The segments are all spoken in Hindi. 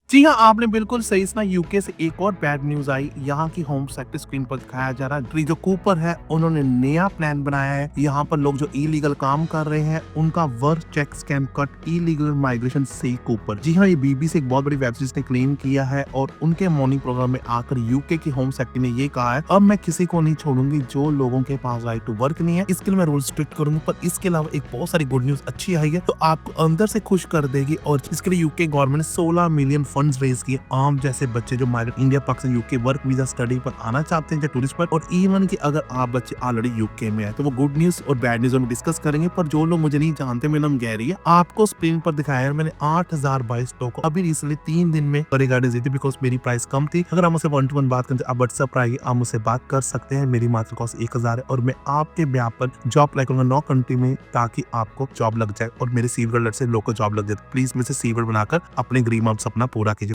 जी हाँ, आपने बिल्कुल सही सुना। यूके से एक और बैड न्यूज़ आई। यहाँ की होम सेक्टर स्क्रीन पर दिखाया जा रहा है। जो कूपर है, उन्होंने नया प्लान बनाया है। यहाँ पर लोग जो इलीगल काम कर रहे हैं, उनका work check scam cut illegal migration से कूपर। जी हाँ, ये बीबीसी एक बहुत बड़ी वेब सीरीज ने क्लेम किया है और उनके मॉर्निंग प्रोग्राम में आकर यूके की होम सेक्टर ने ये कहा है, अब मैं किसी को नहीं छोड़ूंगी जो लोगों के पास राइट टू वर्क नहीं है। इसके लिए मैं रूल स्ट्रिक्ट करूंगी। पर इसके अलावा एक बहुत सारी गुड न्यूज अच्छी आई है, तो आपको अंदर से खुश कर देगी। और इसके लिए यूके गवर्नमेंट ने 16 मिलियन फंड्स रेज किए आम जैसे बच्चे जो migrate India Pakistan UK work visa study पर आना चाहते हैं, टूरिस्ट पर। और इवन कि अगर आप बच्चे ऑलरेडी यूके में है, तो वो गुड न्यूज और बैड न्यूज हम डिस्कस करेंगे। पर जो लोग मुझे नहीं जानते, मेरा नाम गैरी है, आपको स्क्रीन पर दिखाया है मैंने 8022 लोगों को अभी रिसेंटली 3 दिन में गाइडेंस दी थी, बिकॉज मेरी प्राइस कम थी। अगर आप मुझसे 1-to-1 बात करते, आप व्हाट्सएप पर आइए, आप मुझसे बात कर सकते हैं। मेरी मात्र कॉस्ट 1000 है और मैं आपके ब्याह पर जॉब अप्लाई करूंगा 9 कंट्री में, ताकि आपको जॉब लग जाए और मेरे सीवर लट से लोगों जॉब लग जाए। प्लीज मुझसे सीवर बनाकर अपने ड्रीम सपना पूरा कीजिए।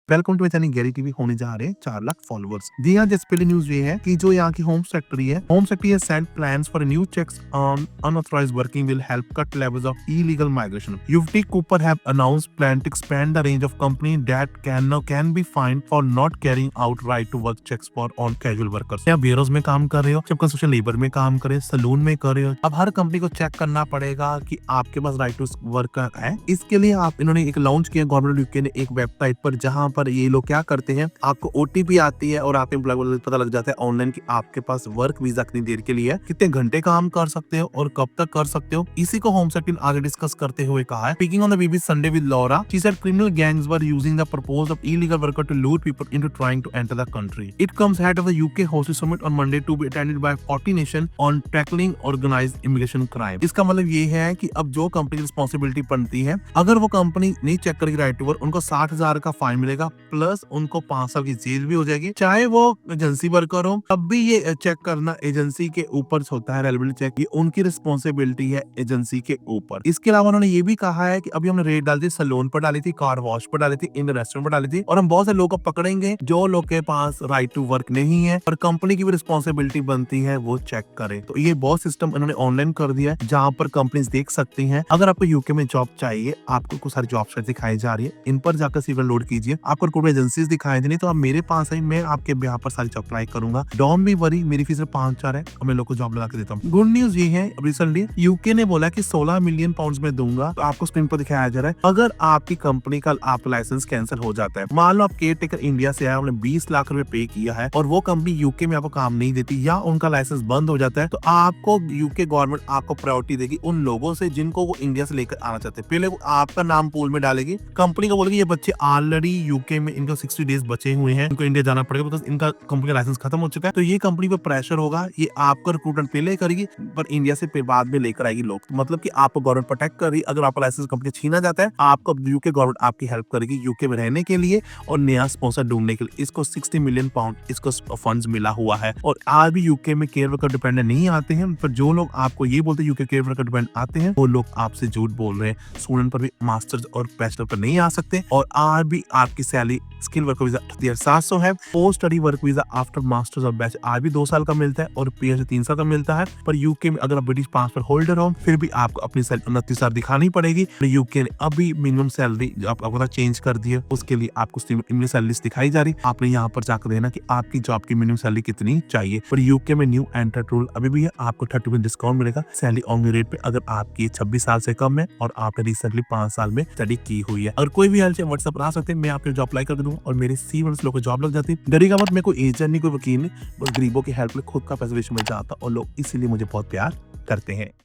Welcome to my channel Gary TV. होने जा रहे हैं 4 लाख फॉलोअर्स। जी हाँ, जैसे पहले न्यूज ये है कि जो यहाँ की होम सेक्रेटरी है, home secretary has set plans for new checks on unauthorised working will help cut levels of illegal migration. Yvette Cooper have announced plan to expand the range of company that can be fined for not carrying out right to work checks for on casual workers. या वेयरहाउस में काम कर रहे हो, जब कंस्ट्रक्शन लेबर में काम करे, सलून में कर रहे हो, अब हर कंपनी को चेक करना पड़ेगा कि आपके पास राइट टू वर्क है। इसके लिए आप इन्होंने एक लॉन्च किया गवर्नमेंट यूके ने एक वेबसाइट पर, जहां पर ये लोग क्या करते हैं, आपको ओटीपी आती है और आपके पता लग जाता है ऑनलाइन कि आपके पास वर्क वीजा कितनी देर के लिए है, कितने घंटे काम कर सकते हो और कब तक कर सकते हो। इसी को होम सेक्रेटरी आगे डिस्कस करते हुए कहा है, speaking on the BBC Sunday with Laura, she said criminal gangs were using the proposal of illegal worker to lure people into trying to enter the country. It comes head of the UK hosted summit on Monday to be attended by 40 nation on tackling organised immigration crime. इसका मतलब ये है कि अब जो कंपनी की रिस्पांसिबिलिटी बनती है, अगर वो कंपनी नहीं चेक करेगी राइट टू वर्क, उनको 60,000 का फाइन मिलेगा, प्लस उनको 5 साल की जेल भी हो जाएगी। चाहे वो एजेंसी वर्कर हो, तब भी ये चेक करना एजेंसी के ऊपर होता है। रेलेवेंट चेक ये उनकी रिस्पॉन्सिबिलिटी है एजेंसी के ऊपर। इसके अलावा उन्होंने ये भी कहा है कि अभी हमने रेड डाली थी, सैलून पर डाली थी, कार वॉश पर डाली थी, इन रेस्टोरेंट पर डाली थी, और हम बहुत से लोगों को पकड़ेंगे जो लोग के पास राइट टू वर्क नहीं है, और कंपनी की भी रिस्पॉन्सिबिलिटी बनती है वो चेक करे। तो ये बहुत सिस्टम इन्होंने ऑनलाइन कर दिया है, जहां पर कंपनीज देख सकती हैं। अगर आपको यूके में जॉब चाहिए, आपको कुछ सारी जॉब दिखाई जा रही है, इन पर जाकर सीवर लोड कीजिए। आपको कोई एजेंसीज दिखाई देनी, तो आप मेरे पास आई, मैं आपके ब्याह पर सारी जॉब अप्लाई करूंगा। डोंट बी वरी, मेरी फीस 5-4 है और मैं लोग को जॉब लगा के देता हूँ। गुड न्यूज ये है, रिसेंटली यूके ने बोला कि 16 मिलियन पाउंड्स में दूंगा। तो आपको स्क्रीन पर दिखाया जा रहा है, अगर आपकी कंपनी का आप लाइसेंस कैंसिल हो जाता है, मान लो आप केयर टेकर इंडिया से आया, उन्होंने 20 लाख रुपए पे किया है और वो कंपनी यूके में आपको काम नहीं देती या उनका लाइसेंस बंद हो जाता है, तो आपको यूके गवर्नमेंट आपको प्रायोरिटी देगी उन लोगों से जिनको वो इंडिया से लेकर आना चाहते हैं। पहले वो आपका नाम पूल में डालेगी, कंपनी को बोलेगी ये बच्चे ऑलरेडी यूके में, इनको 60 डेज बचे हुए हैं, इनको इंडिया जाना पड़ेगा, बिकॉज इनका कंपनी का लाइसेंस खत्म हो चुका है। तो ये कंपनी पर प्रेशर होगा, ये आपका रिक्रूटमेंट पहले करेगी, पर इंडिया से फिर बाद में लेकर आएगी लोग। तो मतलब कि आपको गवर्नमेंट प्रोटेक्ट कर रही है। अगर आपका लाइसेंस कंपनी छीना जाता है, आपको यूके गवर्नमेंट आपकी हेल्प करेगी यूके में रहने के लिए और नया स्पॉन्सर ढूंढने के लिए। इसको 60 मिलियन पाउंड इसको फंड्स मिला हुआ है। और आज भी यूके में केयर वर्कर डिपेंडेंट नहीं आते हैं, पर जो लोग आपको ये बोलते हैं यूके केयर वर्कर डिपेंडेंट आते हैं, वो लोग आपसे झूठ बोल रहे हैं। स्टूडेंट पर भी मास्टर्स और बैचलर पर नहीं आ सकते। और आज भी आपकी सैलरी स्किल वर्कर वीजा 38,700 है। Post study work visa after masters और बैच आज भी 2 साल का मिलता है और पीएचडी 3 साल का मिलता है। पर यूके में अगर आप ब्रिटिश पासपोर्ट होल्डर हो, फिर भी आपको अपनी सैलरी 29,000 दिखानी पड़ेगी। यूके ने अभी मिनिमम सैलरी जो आपको चेंज कर दी है, उसके लिए आपको मिनिमम सैलरी दिखाई जा रही। आपने यहाँ पर जाकर देना कि आपकी जॉब की मिनिमम सैलरी कितनी चाहिए। पर यूके में न्यू एंटर रूल अभी भी है, आपको 30% डिस्काउंट मिलेगा सैलरी ऑन रेट पे, अगर आपकी 26 साल से कम है और आपने रिसेंटली 5 साल में स्टडी की हुई है। अगर कोई भी हेल्प चाहिए व्हाट्सएप पर आ सकते हैं, मैं आपके जॉब अप्लाई कर दूंगा और मेरे C1 लोगों को जॉब लग जाती है। डरिएगा मत, मैं कोई एजेंट नहीं, कोई वकील नहीं, बस गरीबों की हेल्प में खुद का पैसा वेस्ट में जाता और लोग इसीलिए मुझे बहुत प्यार करते हैं।